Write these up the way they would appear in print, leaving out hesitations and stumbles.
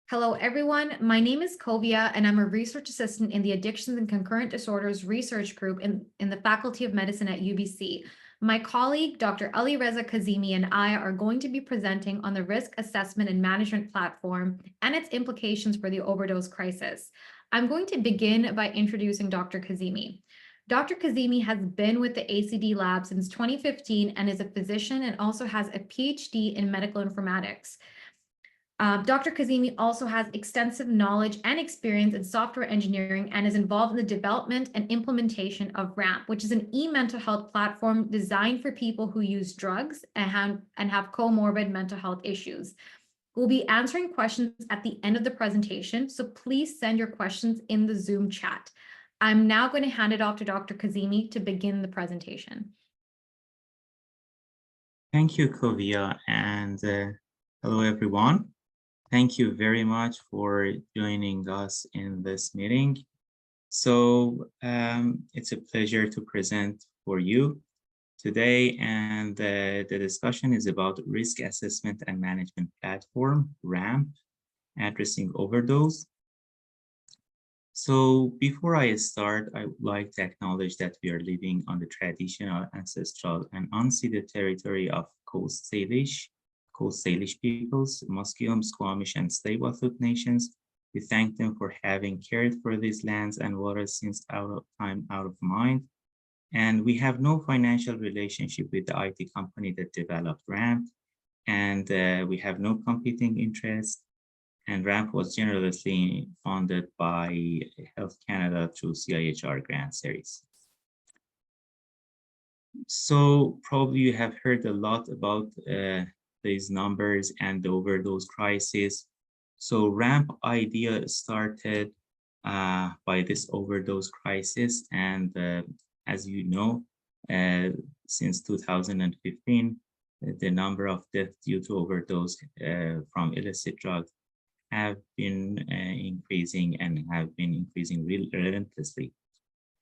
Hello, everyone. My name is Kovia, and I'm a research assistant in the Addictions and Concurrent Disorders Research Group in the Faculty of Medicine at UBC. My colleague, Dr. Ali Reza Kazemi, and I are going to be presenting on the risk assessment and management platform and its implications for the overdose crisis. I'm going to begin by introducing Dr. Kazemi. Dr. Kazemi has been with the ACD lab since 2015 and is a physician and also has a PhD in medical informatics. Dr. Kazemi also has extensive knowledge and experience in software engineering and is involved in the development and implementation of RAMP, which is an e-mental health platform designed for people who use drugs and have comorbid mental health issues. We'll be answering questions at the end of the presentation, so please send your questions in the Zoom chat. I'm now going to hand it off to Dr. Kazemi to begin the presentation. Thank you, Kovia, and hello, everyone. Thank you very much for joining us in this meeting. So it's a pleasure to present for you today, and the discussion is about risk assessment and management platform, RAMP, addressing overdose. So before I start, I would like to acknowledge that we are living on the traditional, ancestral, and unceded territory of Coast Salish peoples, Musqueam, Squamish, and Tsleil-Waututh nations. We thank them for having cared for these lands and waters since out of time, out of mind. And we have no financial relationship with the IT company that developed RAMP, and we have no competing interest. And RAMP was generously funded by Health Canada through CIHR grant series. So probably you have heard a lot about these numbers and the overdose crisis. So RAMP idea started by this overdose crisis, and as you know, since 2015, the number of deaths due to overdose from illicit drugs have been increasing and have been increasing relentlessly.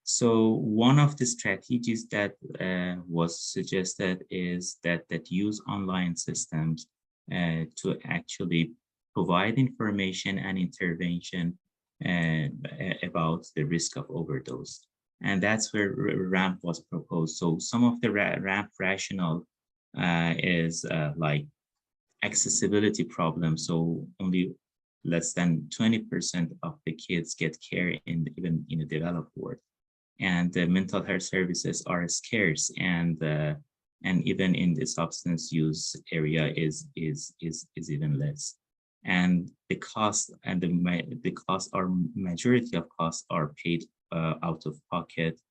So one of the strategies that was suggested is that use online systems to actually provide information and intervention about the risk of overdose. And that's where RAMP was proposed. So some of the RAMP rationale is like accessibility problems. So only less than 20% of the kids get care even in the developed world. And the mental health services are scarce, and even in the substance use area is even less. And the cost and the cost are majority of costs are paid out of pocket,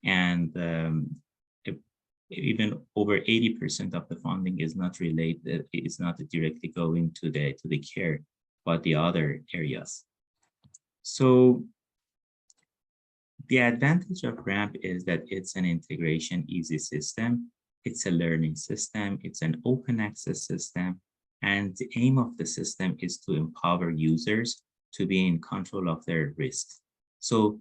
and even over 80% of the funding is not related, is not directly going to the care, but the other areas. So the advantage of RAMP is that it's an integration easy system. It's a learning system. It's an open access system. And the aim of the system is to empower users to be in control of their risks. So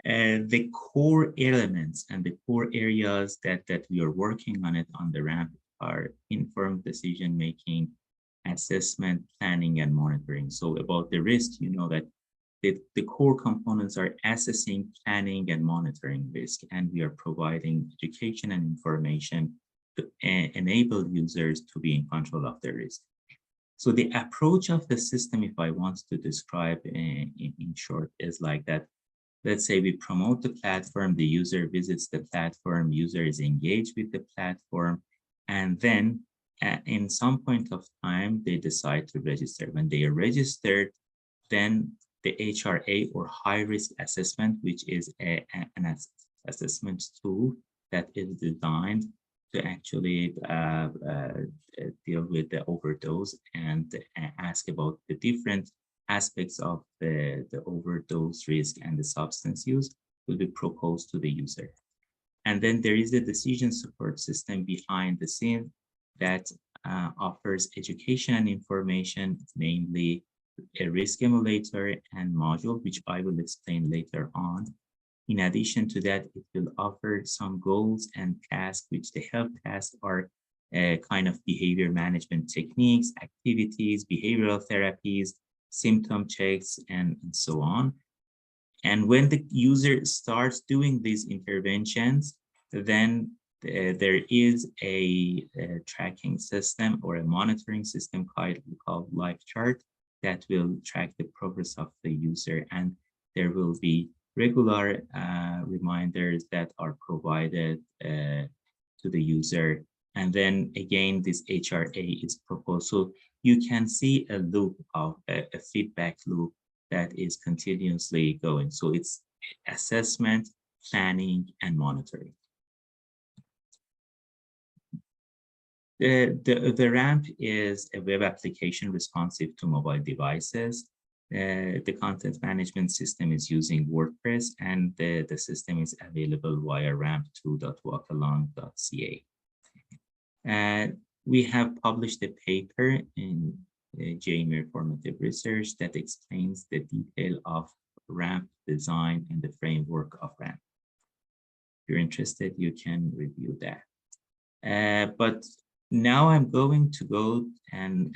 the core elements and the core areas that we are working on it on the RAMP are informed decision-making, assessment, planning, and monitoring. So about the risk, you know that the core components are assessing, planning, and monitoring risk, and we are providing education and information to enable users to be in control of their risk. So the approach of the system, if I want to describe in short, is like that. Let's say we promote the platform, the user visits the platform, user is engaged with the platform, and then in some point of time, they decide to register. When they are registered, then the HRA or high risk assessment, which is an assessment tool that is designed to actually deal with the overdose and ask about the different aspects of the overdose risk and the substance use, will be proposed to the user. And then there is a decision support system behind the scene that offers education and information, namely a risk emulator and module, which I will explain later on. In addition to that, it will offer some goals and tasks, which the help tasks are kind of behavior management techniques, activities, behavioral therapies, symptom checks, and so on. And when the user starts doing these interventions, then there is a tracking system or a monitoring system called Live Chart that will track the progress of the user, and there will be regular reminders that are provided to the user. And then again, this HRA is proposed. So you can see a loop of a feedback loop that is continuously going. So it's assessment, planning, and monitoring. The RAMP is a web application responsive to mobile devices. The content management system is using WordPress, and the system is available via ramp2.walkalong.ca. We have published a paper in JMIR Formative Research that explains the detail of RAMP design and the framework of RAMP. If you're interested, you can review that. But now I'm going to go and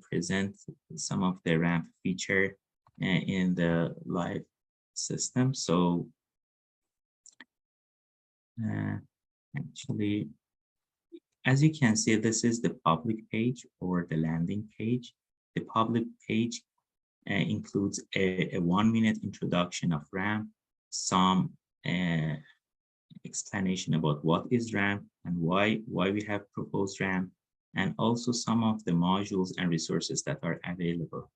present some of the RAMP feature in the live system. So actually, as you can see, this is the public page or the landing page. The public page includes a 1-minute introduction of RAMP, some explanation about what is RAMP and why we have proposed RAMP, and also some of the modules and resources that are available.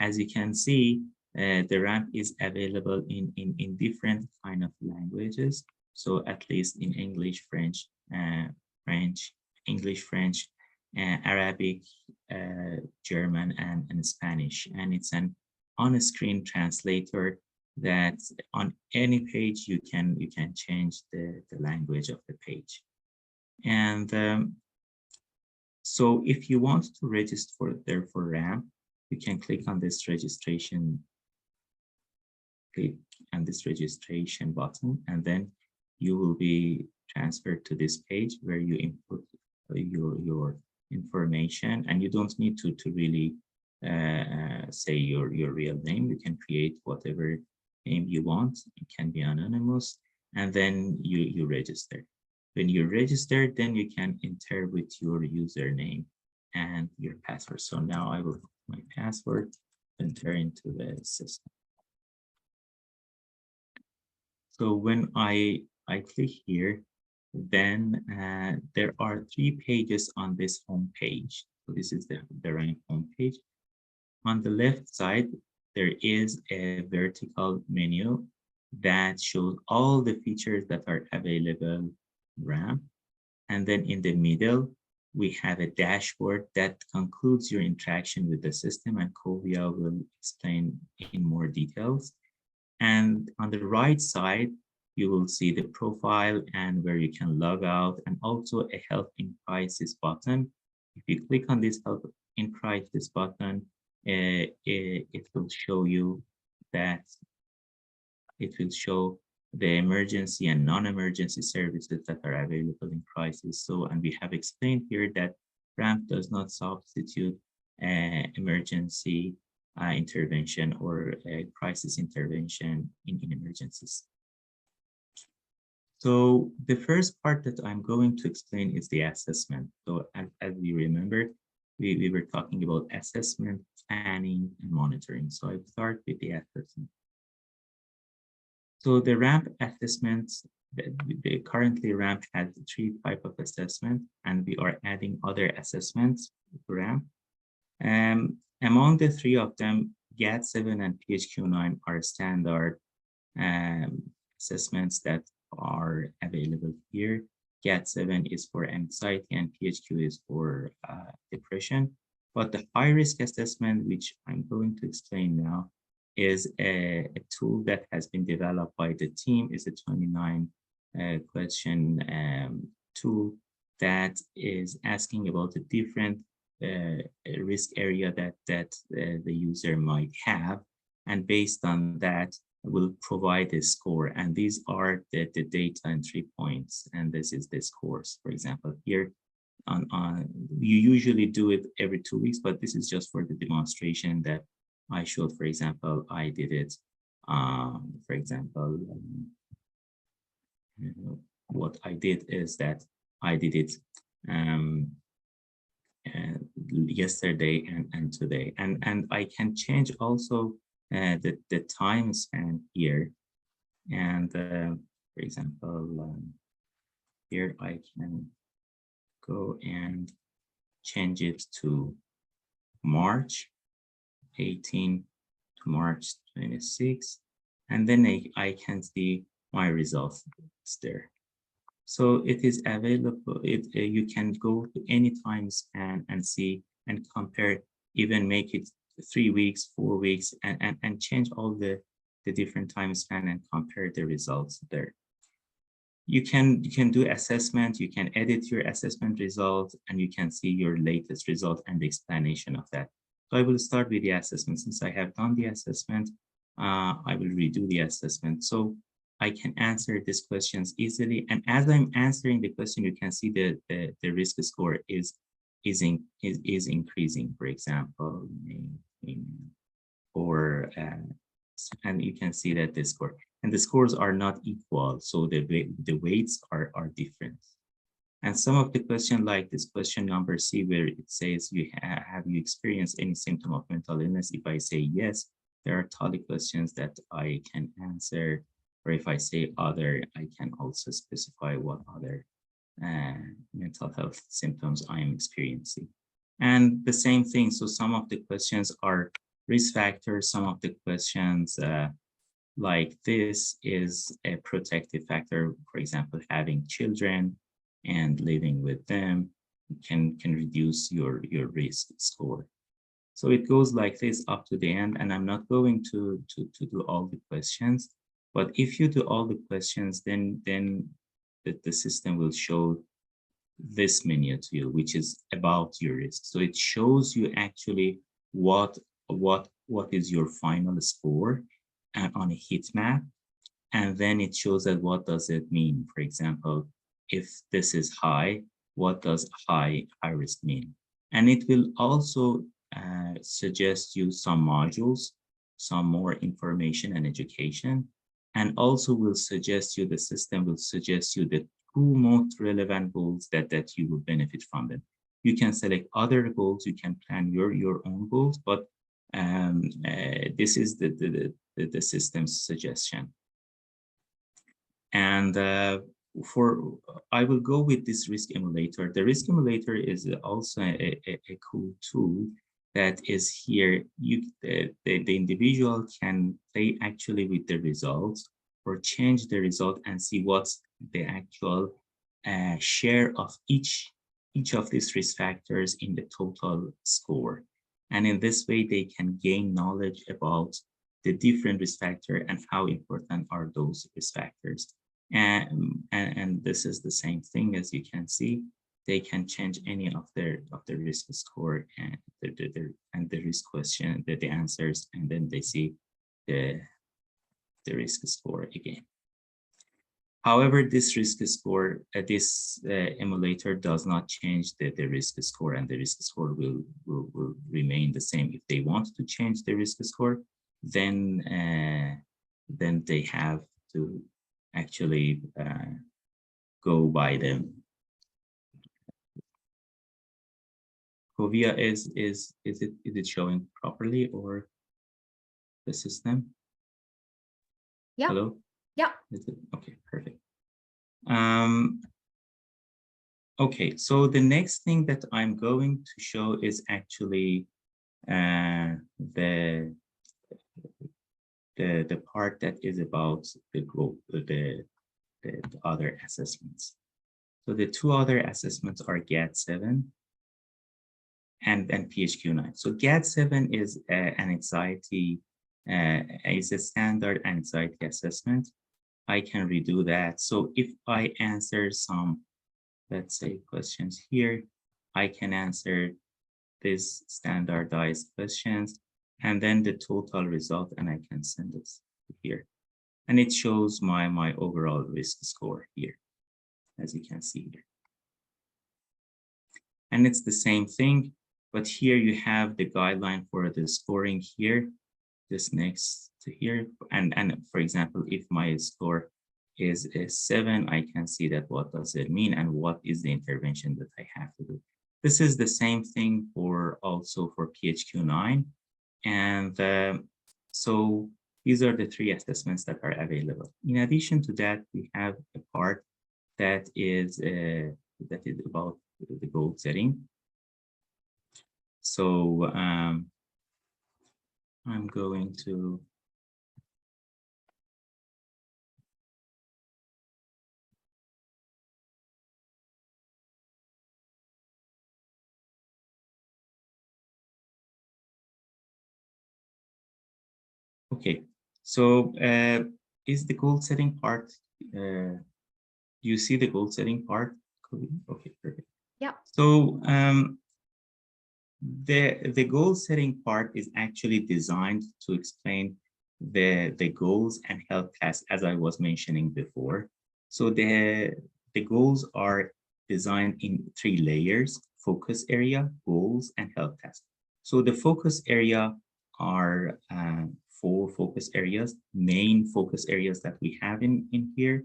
As you can see, the RAMP is available in different kind of languages. So at least in English, French, Arabic, German, and Spanish. And it's an on-screen translator that on any page you can change the language of the page. And so if you want to register for RAMP, you can click on this registration button, and then you will be transferred to this page where you input your information, and you don't need to really say your real name. You can create whatever name you want. It can be anonymous, and then you register. When you register, then you can enter with your username and your password. So now I will put my password, enter into the system. So when I click here, then there are 3 pages on this home page. So this is the RAMP home page. On the left side, there is a vertical menu that shows all the features that are available in RAMP. And then in the middle, we have a dashboard that concludes your interaction with the system, and Kovia will explain in more details. And on the right side, you will see the profile and where you can log out, and also a help in crisis button. If you click on this help in crisis button, it will show you that it will show the emergency and non-emergency services that are available in crisis. So, and we have explained here that RAMP does not substitute emergency intervention or crisis intervention in emergencies. So the first part that I'm going to explain is the assessment. So as we remember, we were talking about assessment, planning, and monitoring. So I start with the assessment. So the RAMP assessments, currently RAMP has 3 types of assessment, and we are adding other assessments to RAMP. Among the 3 of them, GAT7 and PHQ-9 are standard assessments that are available here. GAT7 is for anxiety and PHQ is for depression. But the high-risk assessment, which I'm going to explain now, is a tool that has been developed by the team. Is a 29 question tool that is asking about the different risk area that the user might have, and based on that will provide a score. And these are the data and 3 points, and this is the scores. For example, here you usually do it every 2 weeks, but this is just for the demonstration that I showed, for example, I did it, for example, what I did is that I did it um, yesterday and today, and I can change also the time span here. And for example, here I can go and change it to March 18 to March 26, and then I can see my results there. So it is available. You can go to any time span and see and compare, even make it 3 weeks, 4 weeks, and change all the different time span and compare the results there. You can do assessment, you can edit your assessment result, and you can see your latest result and the explanation of that. So I will start with the assessment. Since I have done the assessment, I will redo the assessment. So I can answer these questions easily. And as I'm answering the question, you can see the risk score is increasing, for example, or and you can see that the score and the scores are not equal, so the weights are different. And some of the question, like this question number C, where it says have you experienced any symptom of mental illness? If I say yes, there are totally questions that I can answer, or if I say other, I can also specify what other mental health symptoms I am experiencing. And the same thing, so some of the questions are risk factors, some of the questions like this is a protective factor. For example, having children and living with them can reduce your risk score. So it goes like this up to the end, and I'm not going to do all the questions, but if you do all the questions, then the system will show this menu to you, which is about your risk. So it shows you actually what is your final score on a heat map, and then it shows that what does it mean. For example, if this is high, what does high risk mean? And it will also suggest you some modules, some more information and education, and also will suggest you, the system will suggest you the two most relevant goals that you will benefit from them. You can select other goals, you can plan your own goals, but this is the system's suggestion. And I will go with this risk emulator. The risk emulator is also a cool tool that is here. The individual can play actually with the results or change the result and see what's the actual share of each of these risk factors in the total score. And in this way, they can gain knowledge about the different risk factors and how important are those risk factors. And this is the same thing, as you can see. They can change any of the risk score and the risk question, the answers, and then they see the risk score again. However, this risk score, this emulator does not change the risk score, and the risk score will remain the same. If they want to change the risk score, then they have to actually go by them. Covia, is it showing properly, or the system? Yeah. Hello? Yeah. Okay, perfect. Okay, so the next thing that I'm going to show is actually the part that is about the group, the other assessments. So the two other assessments are GAD-7 and PHQ-9. So GAD-7 is an anxiety, is a standard anxiety assessment. I can redo that. So if I answer some, let's say, questions here, I can answer these standardized questions and then the total result, and I can send this here. And it shows my overall risk score here, as you can see here. And it's the same thing. But here you have the guideline for the scoring here, this next to here. And for example, if my score is a 7, I can see that what does it mean and what is the intervention that I have to do. This is the same thing for also for PHQ-9. And so these are the 3 assessments that are available. In addition to that, we have a part that is about the goal setting. So I'm going to okay. So is the goal setting part? You see the goal setting part? Okay, perfect. Yeah. So the goal setting part is actually designed to explain the goals and health tasks, as I was mentioning before. So the goals are designed in 3 layers: focus area, goals, and health tasks. So the focus area are 4 focus areas, main focus areas that we have in here.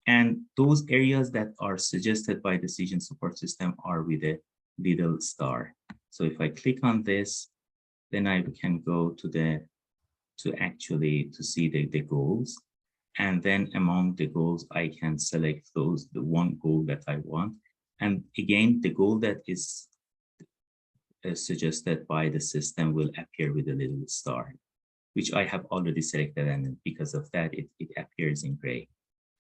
And those areas that are suggested by decision support system are with a little star. So if I click on this, then I can go to see the goals. And then among the goals, I can select the one goal that I want. And again, the goal that is suggested by the system will appear with a little star, which I have already selected. And because of that, it appears in gray.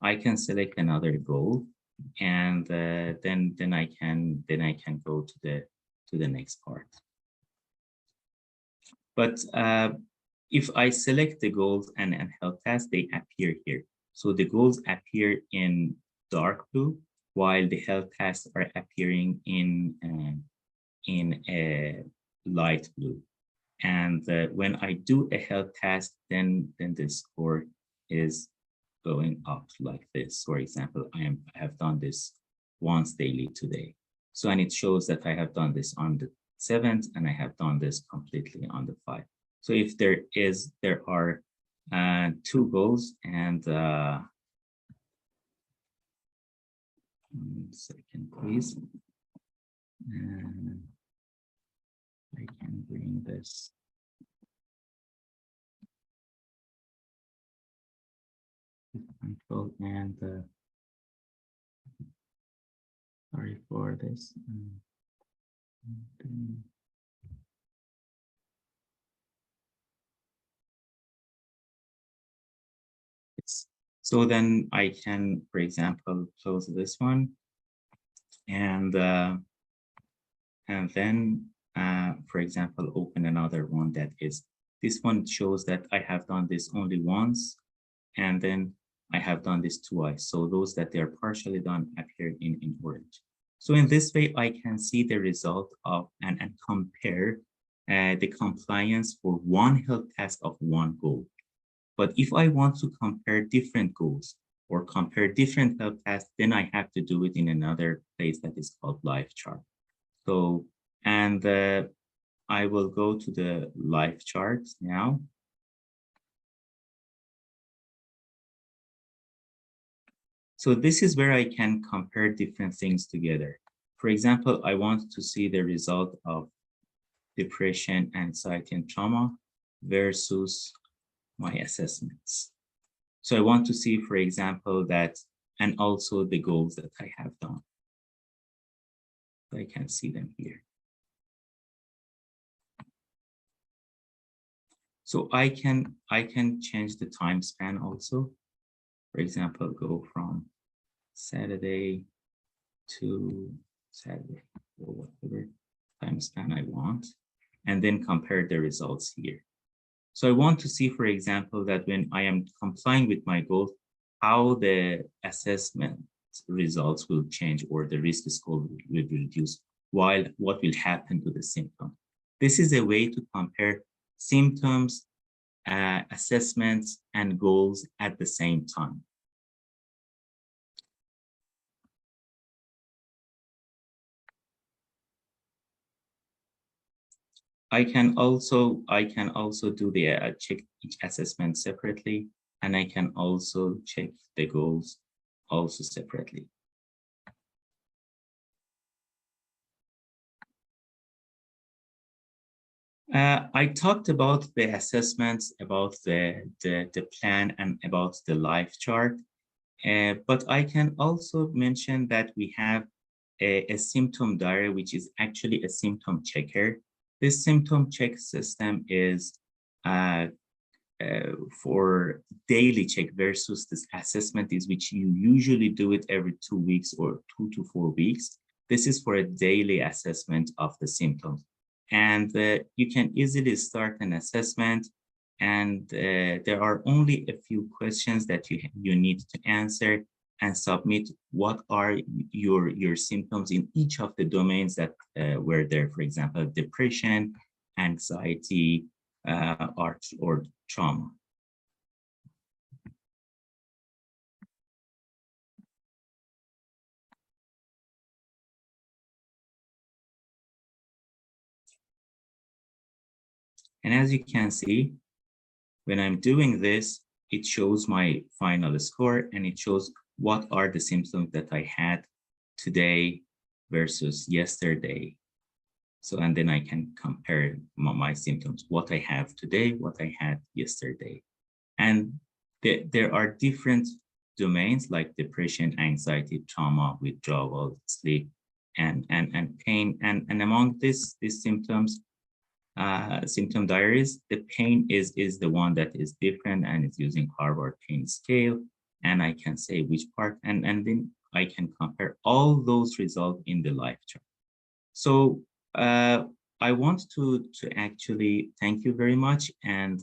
I can select another goal, and then I can go to the next part. But if I select the goals and health tasks, they appear here. So the goals appear in dark blue, while the health tasks are appearing in a light blue. And when I do a health task, then the score is going up like this. For example, I have done this once daily today. So, and it shows that I have done this on the 7th, and I have done this completely on the 5th. So if there are 2 goals, and 1 second, please. I can bring this. Control and sorry for this. So then I can, for example, close this one, and then, for example, open another one that is, this one shows that I have done this only once, and then I have done this twice. So those that they are partially done appear in orange. So in this way, I can see the result of and compare the compliance for one health task of one goal. But if I want to compare different goals or compare different health tasks, then I have to do it in another place that is called live chart. So, and I will go to the live chart now. So this is where I can compare different things together. For example, I want to see the result of depression, anxiety, and trauma versus my assessments. So I want to see, for example, that, and also the goals that I have done. I can see them here. So I can change the time span also. For example, go from Saturday to Saturday, or whatever time span I want, and then compare the results here. So I want to see, for example, that when I am complying with my goals, how the assessment results will change, or the risk score will reduce, while what will happen to the symptom. This is a way to compare symptoms, assessments, and goals at the same time. I can also do the check each assessment separately, and I can also check the goals also separately. I talked about the assessments, about the plan, and about the life chart. But I can also mention that we have a symptom diary, which is actually a symptom checker. This symptom check system is for daily check versus this assessment is which you usually do it every 2 weeks or 2 to 4 weeks. This is for a daily assessment of the symptoms. And you can easily start an assessment, and there are only a few questions that you need to answer and submit what are your symptoms in each of the domains that were there, for example, depression, anxiety, or trauma. And as you can see, when I'm doing this, it shows my final score, and it shows what are the symptoms that I had today versus yesterday. So, and then I can compare my symptoms, what I have today, what I had yesterday. And there are different domains like depression, anxiety, trauma, withdrawal, sleep, and pain. And among these symptoms, symptom diaries, the pain is the one that is different, and it's using Harvard pain scale. And I can say which part, and then I can compare all those results in the life chart. So I want to actually thank you very much, and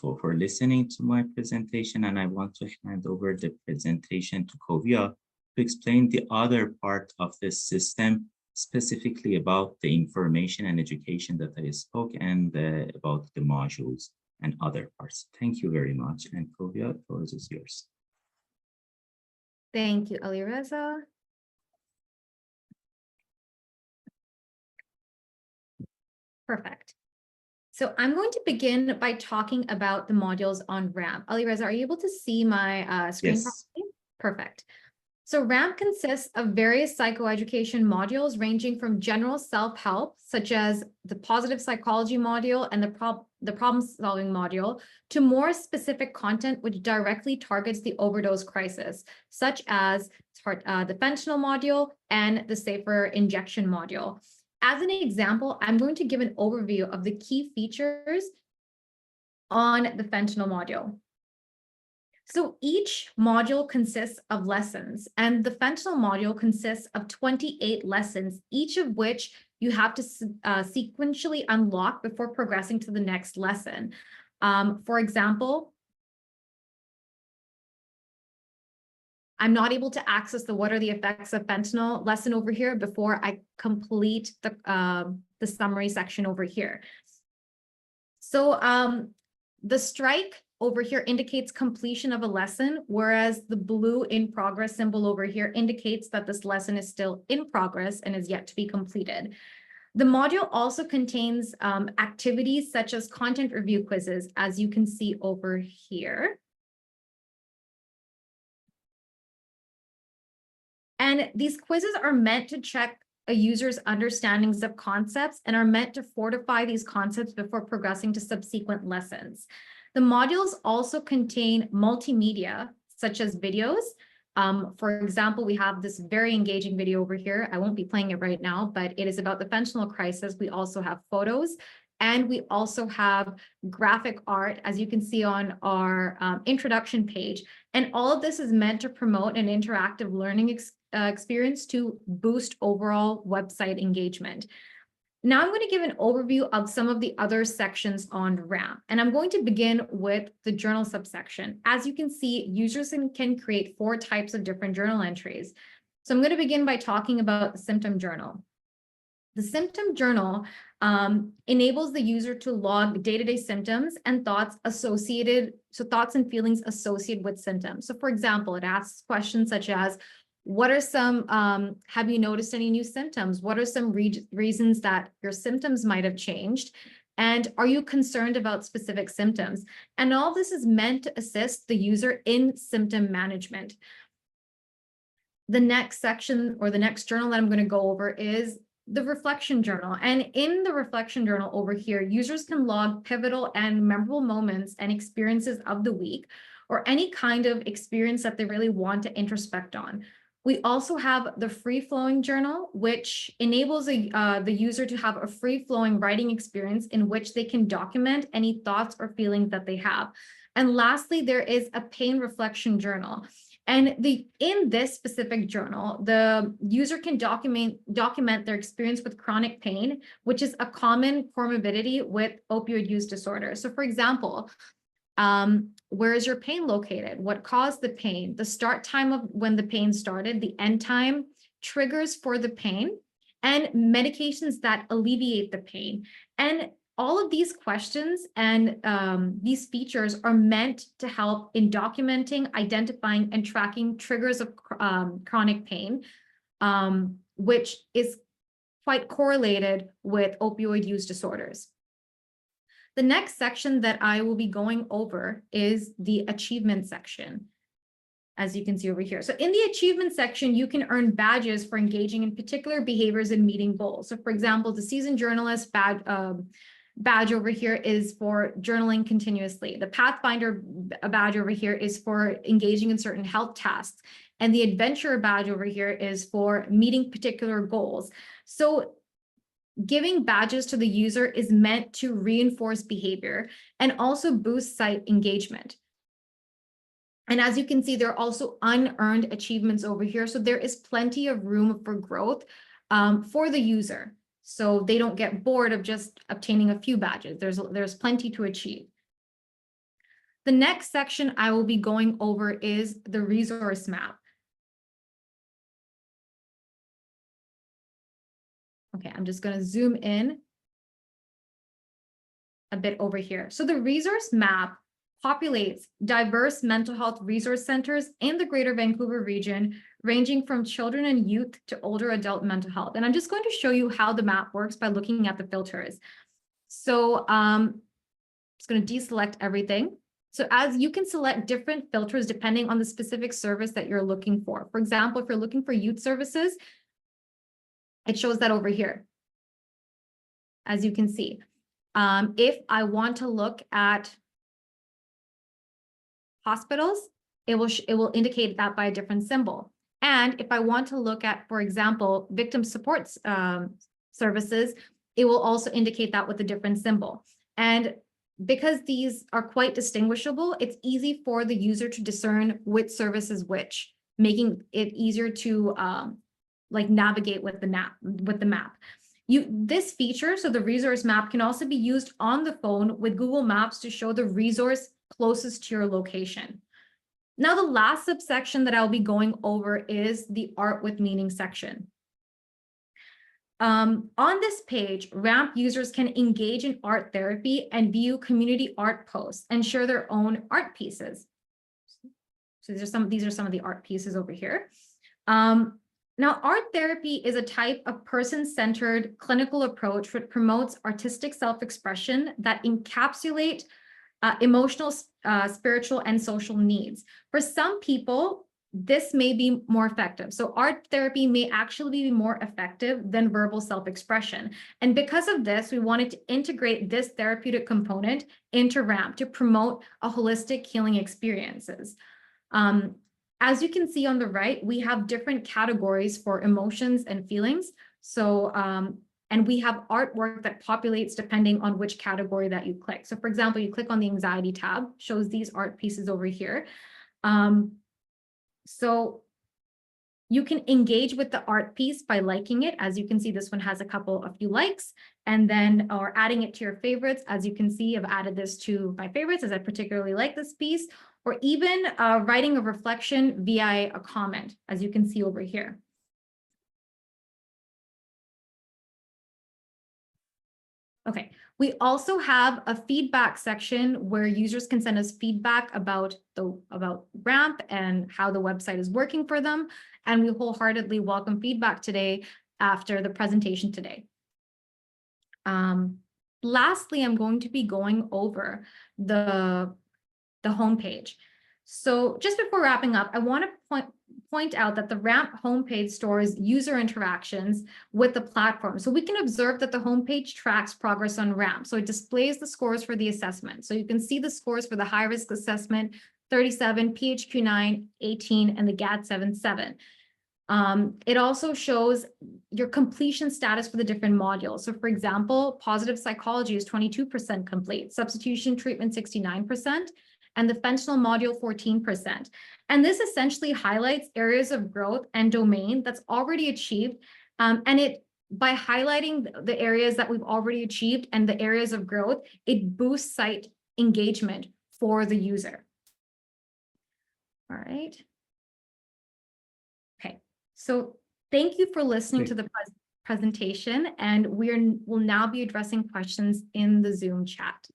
for listening to my presentation. And I want to hand over the presentation to Kovia to explain the other part of this system, specifically about the information and education that I spoke, and about the modules and other parts. Thank you very much. And Kovia, the floor is yours. Thank you, Alireza. Perfect. So I'm going to begin by talking about the modules on RAMP. Alireza, are you able to see my screen Yes. properly? Perfect. So RAMP consists of various psychoeducation modules ranging from general self-help, such as the positive psychology module and the problem-solving module, to more specific content which directly targets the overdose crisis, such as the fentanyl module and the safer injection module. As an example, I'm going to give an overview of the key features on the fentanyl module. So each module consists of lessons, and the fentanyl module consists of 28 lessons, each of which you have to sequentially unlock before progressing to the next lesson. For example, I'm not able to access the what are the effects of fentanyl lesson over here before I complete the summary section over here. So the strike over here indicates completion of a lesson, whereas the blue in progress symbol over here indicates that this lesson is still in progress and is yet to be completed. The module also contains activities such as content review quizzes, as you can see over here. And these quizzes are meant to check a user's understandings of concepts and are meant to fortify these concepts before progressing to subsequent lessons. The modules also contain multimedia, such as videos. For example, we have this very engaging video over here. I won't be playing it right now, but it is about the fentanyl crisis. We also have photos, and we also have graphic art, as you can see on our introduction page. And all of this is meant to promote an interactive learning experience to boost overall website engagement. Now I'm going to give an overview of some of the other sections on RAMP, and I'm going to begin with the journal subsection. As you can see, users can create 4 types of different journal entries. So I'm going to begin by talking about the symptom journal. The symptom journal enables the user to log day-to-day symptoms and thoughts associated, so thoughts and feelings associated with symptoms. So for example, it asks questions such as, What are some, have you noticed any new symptoms? What are some reasons that your symptoms might have changed? And are you concerned about specific symptoms? And all this is meant to assist the user in symptom management. The next section or the next journal that I'm going to go over is the reflection journal. And in the reflection journal over here, users can log pivotal and memorable moments and experiences of the week, or any kind of experience that they really want to introspect on. We also have the free-flowing journal, which enables the user to have a free-flowing writing experience in which they can document any thoughts or feelings that they have. And lastly, there is a pain reflection journal. And in this specific journal, the user can document their experience with chronic pain, which is a common comorbidity with opioid use disorder. So for example, where is your pain located? What caused the pain? The start time of when the pain started, the end time, triggers for the pain, and medications that alleviate the pain. And all of these questions and these features are meant to help in documenting, identifying, and tracking triggers of chronic pain, which is quite correlated with opioid use disorders. The next section that I will be going over is the achievement section, as you can see over here. So in the achievement section, you can earn badges for engaging in particular behaviors and meeting goals. So for example, the seasoned journalist badge over here is for journaling continuously. The Pathfinder badge over here is for engaging in certain health tasks. And the Adventurer badge over here is for meeting particular goals. So giving badges to the user is meant to reinforce behavior and also boost site engagement. And as you can see, there are also unearned achievements over here. So there is plenty of room for growth for the user. So they don't get bored of just obtaining a few badges. There's plenty to achieve. The next section I will be going over is the resource map. Okay, I'm just going to zoom in a bit over here. So the resource map populates diverse mental health resource centers in the Greater Vancouver region, ranging from children and youth to older adult mental health. And I'm just going to show you how the map works by looking at the filters. So I'm just going to deselect everything. So as you can select different filters depending on the specific service that you're looking for. For example, if you're looking for youth services, it shows that over here, as you can see. If I want to look at hospitals, it will indicate that by a different symbol. And if I want to look at, for example, victim support services, it will also indicate that with a different symbol. And because these are quite distinguishable, it's easy for the user to discern which service is which, making it easier to like navigate with the map. This feature, so the resource map, can also be used on the phone with Google Maps to show the resource closest to your location. Now, the last subsection that I'll be going over is the art with meaning section. On this page, RAMP users can engage in art therapy and view community art posts and share their own art pieces. So these are some of the art pieces over here. Now, art therapy is a type of person-centered clinical approach which promotes artistic self-expression that encapsulate emotional, spiritual, and social needs. For some people, this may be more effective. So art therapy may actually be more effective than verbal self-expression. And because of this, we wanted to integrate this therapeutic component into RAMP to promote a holistic healing experiences. As you can see on the right, we have different categories for emotions and feelings. So, and we have artwork that populates depending on which category that you click. So for example, you click on the anxiety tab, shows these art pieces over here. So you can engage with the art piece by liking it. As you can see, this one has a few likes, and then, or adding it to your favorites. As you can see, I've added this to my favorites as I particularly like this piece, or even writing a reflection via a comment, as you can see over here. Okay, We also have a feedback section where users can send us feedback about RAMP and how the website is working for them. And we wholeheartedly welcome feedback today after the presentation today. Lastly, I'm going to be going over the homepage. So just before wrapping up, I want to point out that the RAMP homepage stores user interactions with the platform. So we can observe that the homepage tracks progress on RAMP. So it displays the scores for the assessment. So you can see the scores for the high-risk assessment, 37, PHQ-9, 18, and the GAD-7-7. It also shows your completion status for the different modules. So for example, positive psychology is 22% complete, substitution treatment 69%, and the fentanyl module 14%. And this essentially highlights areas of growth and domain that's already achieved. By highlighting the areas that we've already achieved and the areas of growth, it boosts site engagement for the user. All right. Okay, so thank you for listening to the presentation, and we'll now be addressing questions in the Zoom chat.